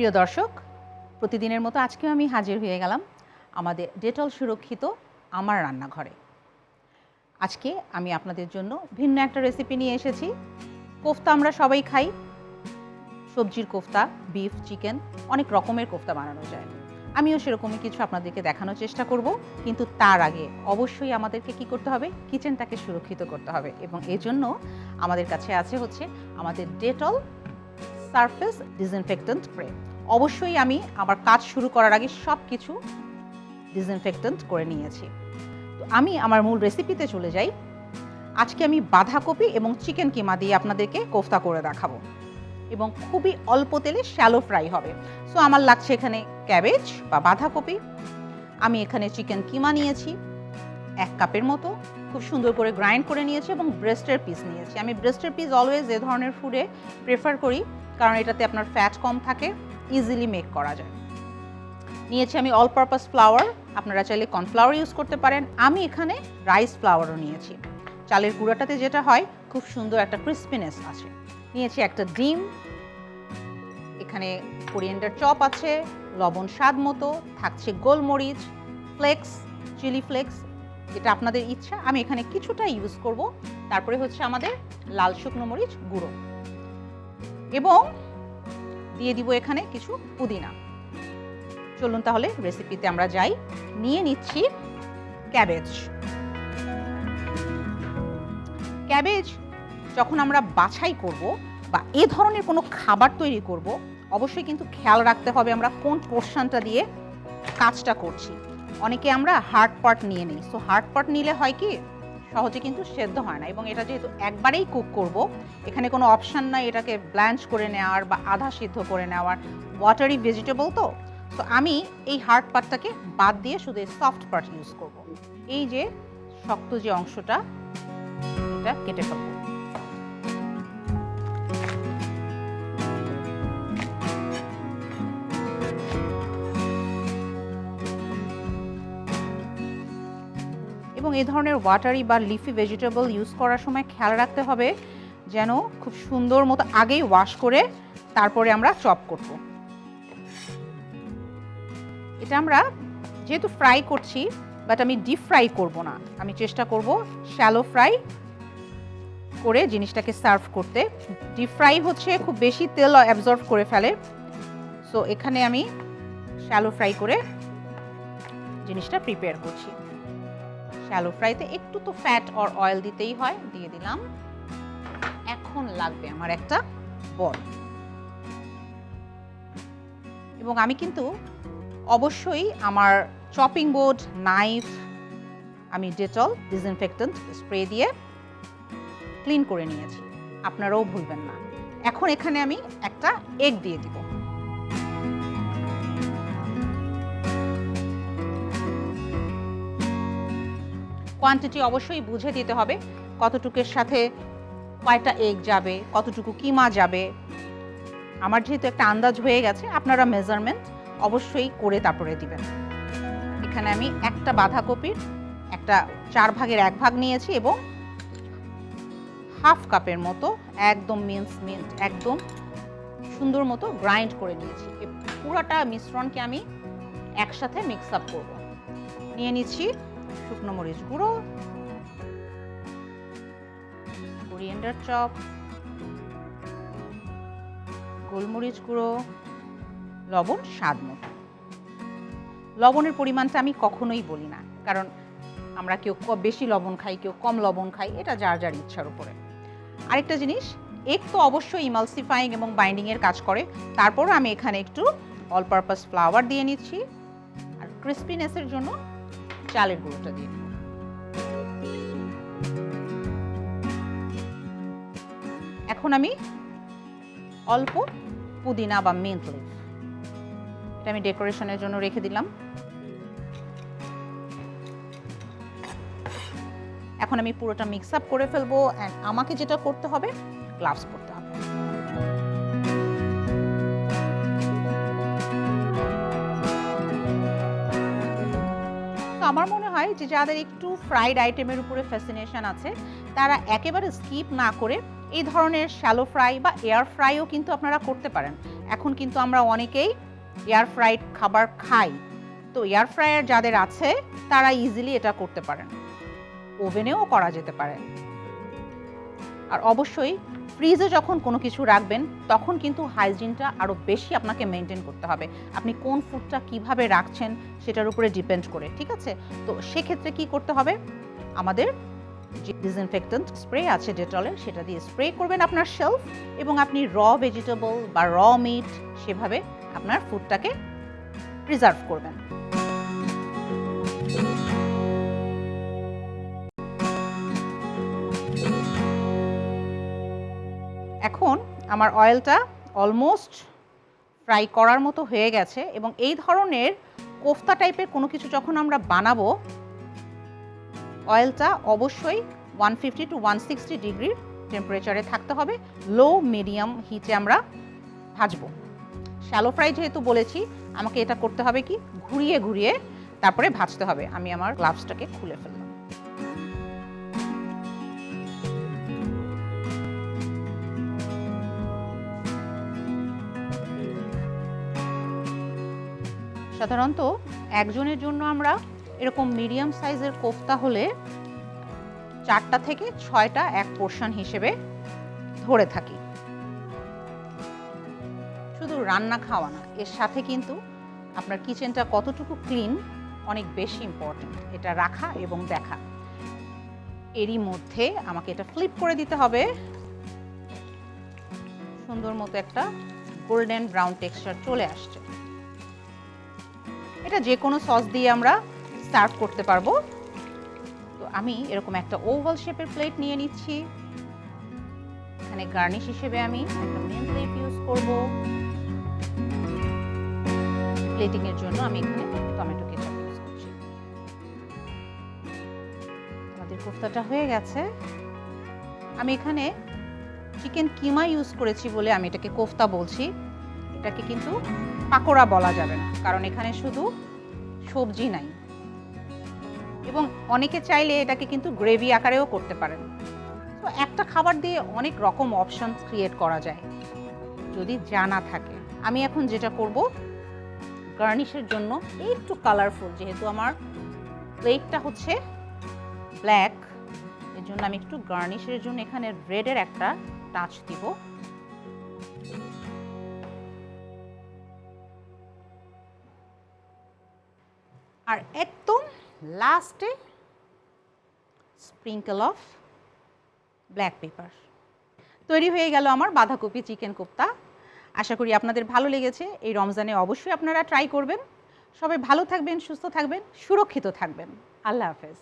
প্রিয় দর্শক, প্রতিদিনের মতো আজকেও আমি হাজির হয়ে গেলাম আমাদের ডেটল সুরক্ষিত আমার রান্নাঘরে। আজকে আমি আপনাদের জন্য ভিন্ন একটা রেসিপি নিয়ে এসেছি। কোফতা আমরা সবাই খাই, সবজির কোফতা, বিফ, চিকেন, অনেক রকমের কোফতা বানানো যায়। আমিও সেরকমই কিছু আপনাদেরকে দেখানোর চেষ্টা করব, কিন্তু তার আগে অবশ্যই আমাদেরকে কি করতে হবে, কিচেনটাকে সুরক্ষিত করতে হবে। এবং এই জন্য আমাদের কাছে আছে আমাদের ডেটল সারফেস ডিসইনফেক্টেন্ট স্প্রে। অবশ্যই আমি আমার কাজ শুরু করার আগে সব কিছু ডিসইনফেক্টেন্ট করে নিয়েছি। তো আমি আমার মূল রেসিপিতে চলে যাই। আজকে আমি বাঁধাকপি এবং চিকেন কিমা দিয়ে আপনাদেরকে কোফতা করে দেখাবো, এবং খুবই অল্প তেলে শ্যালো ফ্রাই হবে। সো আমার লাগছে এখানে ক্যাবেজ বা বাঁধাকপি, আমি এখানে চিকেন কিমা নিয়েছি 1 কাপের মতো, খুব সুন্দর করে গ্রাইন্ড করে নিয়েছি, এবং ব্রেস্টের পিস নিয়েছি। আমি ব্রেস্টের পিস অলওয়েজ এ ধরনের ফুডে প্রেফার করি, কারণ এটাতে আপনার ফ্যাট কম থাকে, ইজিলি মেক করা যায়। নিয়েছি আমি অল পারপাস ফ্লাওয়ার, আপনারা চাইলে কর্নফ্লাওয়ার ইউজ করতে পারেন। আমি এখানে রাইস ফ্লাওয়ারও নিয়েছি। চালের গুঁড়াটাতে যেটা হয়, খুব সুন্দর একটা ক্রিস্পিনেস আছে। নিয়েছি একটা ডিম, এখানে কোরিয়েন্ডার চপ আছে, লবণ স্বাদ মতো, থাকছে গোলমরিচ ফ্লেক্স, চিলি ফ্লেক্স, এটা আপনাদের ইচ্ছা। আমি এখানে কিছুটা ইউজ করব। তারপরে আমাদের লাল শুকনো মরিচ গুঁড়ো, এবং দিয়ে দিব এখানে কিছু পুদিনা। চলুন তাহলে রেসিপিতে আমরা যাই। নিয়ে নিচ্ছি ক্যাবেজ। ক্যাবেজ যখন আমরা বাছাই করব বা এ ধরনের কোনো খাবার তৈরি করব, অবশ্যই কিন্তু খেয়াল রাখতে হবে আমরা কোন পোর্শনটা দিয়ে কাজটা করছি। অনেকে আমরা হার্ড পার্ট নিয়ে নিই। সো হার্ড পার্ট নিলে হয় কি, সহজে কিন্তু সেদ্ধ হয় না। এবং এটা যেহেতু একবারেই কুক করব, এখানে কোনো অপশান নাই এটাকে ব্ল্যাঞ্চ করে নেওয়ার বা আধা সিদ্ধ করে নেওয়ার। ওয়াটারি ভেজিটেবল তো আমি এই হার্ড পার্টটাকে বাদ দিয়ে শুধু সফট পার্ট ইউজ করব। এই যে শক্ত যে অংশটা, এটা কেটে ফেলব। এবং এই ধরনের ওয়াটারি বা লিফি ভেজিটেবল ইউজ করার সময় খেয়াল রাখতে হবে যেন খুব সুন্দর মতো আগেই ওয়াশ করে তারপরে আমরা চপ করব। এটা আমরা যেহেতু ফ্রাই করছি, বাট আমি ডিপ ফ্রাই করব না, আমি চেষ্টা করব শ্যালো ফ্রাই করে জিনিসটাকে সার্ভ করতে। ডিপ ফ্রাই খুব বেশি তেল অ্যাবজর্ব করে ফেলে। সো এখানে আমি শ্যালো ফ্রাই করে জিনিসটা প্রিপেয়ার করছি। শ্যালো ফ্রাইতে একটু তো ফ্যাট অর অয়েল দিতেই হয়, দিয়ে দিলাম। এখন লাগবে আমার একটা বল, এবং আমি কিন্তু অবশ্যই আমার চপিং বোর্ড, নাইফ আমি ডেটল ডিসইনফেক্টেন্ট স্প্রে দিয়ে ক্লিন করে নিয়েছি, আপনারাও ভুলবেন না। এখন এখানে আমি একটা এগ দিয়ে দিব। কোয়ান্টিটি অবশ্যই বুঝে দিতে হবে, কতটুকুর সাথে কয়টা এগ যাবে, কতটুকু কিমা যাবে। আমার যেহেতু একটা আন্দাজ হয়ে গেছে, আপনারা মেজারমেন্ট অবশ্যই করে তারপরে দিবেন। এখানে আমি একটা বাঁধাকপির একটা 4 ভাগের 1 ভাগ নিয়েছি, এবং হাফ কাপের মতো একদম মিন্ট একদম সুন্দর মতো গ্রাইন্ড করে নিয়েছি। এই পুরোটা মিশ্রণকে আমি একসাথে মিক্স আপ করব। নিয়ে নিচ্ছি শুকনো মরিচ গুঁড়ো, কোরিয়েন্ডার চপ, গোলমরিচ গুঁড়ো, লবণ স্বাদ মতো। লবণের পরিমাণটা আমি কখনোই বলি না, কারণ আমরা কেউ বেশি লবণ খাই, কেউ কম লবণ খাই, এটা যার যার ইচ্ছার উপরে। আরেকটা জিনিস, এগ তো অবশ্যই ইমালসিফাইং এবং বাইন্ডিংয়ের কাজ করে। তারপরও আমি এখানে একটু অল পারপাস ফ্লাওয়ার দিয়ে নিচ্ছি, আর ক্রিস্পিনেসের জন্য চালের গুঁড়োটা দিয়ে নিই। এখন আমি অল্প পুদিনা বা মিন্ট লিফ, এটা আমি ডেকোরেশনের জন্য রেখে দিলাম। এখন আমি পুরোটা মিক্স আপ করে ফেলবো। অ্যান্ড আমাকে যেটা করতে হবে, গ্লাভস পরতে হবে। তো আমার মনে হয় যে যাদের একটু ফ্রাইড আইটেমের উপরে ফ্যাসিনেশন আছে, তারা একেবারে স্কিপ না করে এই ধরনের শ্যালো ফ্রাই বা এয়ার ফ্রাইও কিন্তু আপনারা করতে পারেন। এখন কিন্তু আমরা অনেকেই এয়ার ফ্রাইড খাবার খাই, তো এয়ার ফ্রায়ার যাদের আছে তারা ইজিলি এটা করতে পারেন, ওভেনেও করা যেতে পারে। আর অবশ্যই ফ্রিজে যখন কোনো কিছু রাখবেন তখন কিন্তু হাইজিনটা আরও বেশি আপনাকে মেনটেন করতে হবে। আপনি কোন ফুডটা কিভাবে রাখছেন সেটার উপরে ডিপেন্ড করে, ঠিক আছে? তো সেক্ষেত্রে কি করতে হবে, আমাদের যে ডিসইনফেক্টেন্ট স্প্রে আছে ডেটলের, সেটা দিয়ে স্প্রে করবেন আপনার শেলফ, এবং আপনি র ভেজিটেবল বা র মিট সেভাবে আপনার ফুডটাকে প্রিজার্ভ করবেন। এখন আমার অয়েলটা অলমোস্ট ফ্রাই করার মতো হয়ে গেছে, এবং এই ধরনের কোফতা টাইপের কোনো কিছু যখন আমরা বানাবো, অয়েলটা অবশ্যই 150 to 160 ডিগ্রির টেম্পারেচারে থাকতে হবে। লো মিডিয়াম হিটে আমরা ভাজবো। শ্যালো ফ্রাই যেহেতু বলেছি, আমাকে এটা করতে হবে কি, ঘুরিয়ে ঘুরিয়ে তারপরে ভাজতে হবে। আমি আমার গ্লাভসটাকে খুলে ফেললাম। সাধারণত একজনের জন্য আমরা এরকম মিডিয়াম সাইজের কোফতা হলে 4টা থেকে 6টা এক পোর্শন হিসেবে ধরে থাকি। শুধু রান্না খাওয়া না, এর সাথে কিন্তু আপনার কিচেনটা কতটুকু ক্লিন অনেক বেশি ইম্পর্টেন্ট, এটা রাখা এবং দেখা। এরই মধ্যে আমাকে এটা ফ্লিপ করে দিতে হবে। সুন্দর মতো একটা গোল্ডেন ব্রাউন টেক্সচার চলে আসছে। এটা যে কোনো সস দিয়ে আমরা সার্ভ করতে পারবো। তো আমি এরকম একটা ওভাল শেপের প্লেট নিয়ে নিচ্ছি। এখানে গার্নিশ হিসেবে আমি একটা মিন্ট লিফ ইউজ করব। প্লেটিং এর জন্য আমি এখানে টমেটো কেচাপ ইউজ করছি। আমাদের কোফতাটা হয়ে গেছে। আমি এখানে চিকেন কিমা ইউজ করেছি বলে আমি এটাকে কোফতা বলছি। এটাকে কিন্তু পাকোড়া বলা যাবে না, কারণ এখানে শুধু সবজি নাই, এবং অনেকে চাইলে এটাকে কিন্তু গ্রেভি আকারেও করতে পারেন। তো একটা খাবার দিয়ে অনেক রকম অপশন ক্রিয়েট করা যায় যদি জানা থাকে। আমি এখন যেটা করব, গার্নিশের জন্য একটু কালারফুল, যেহেতু আমার প্লেটটা হচ্ছে ব্ল্যাক, এর জন্য আমি একটু গার্নিশের জন্য এখানে রেডের একটা টাচ দিব। আর একদম লাস্টে স্প্রিঙ্কেল অফ ব্ল্যাক পেপার। তৈরি হয়ে গেল আমার বাঁধাকপি চিকেন কোফতা। আশা করি আপনাদের ভালো লেগেছে। এই রমজানে অবশ্যই আপনারা ট্রাই করবেন। সবাই ভালো থাকবেন, সুস্থ থাকবেন, সুরক্ষিত থাকবেন। আল্লাহ হাফেজ।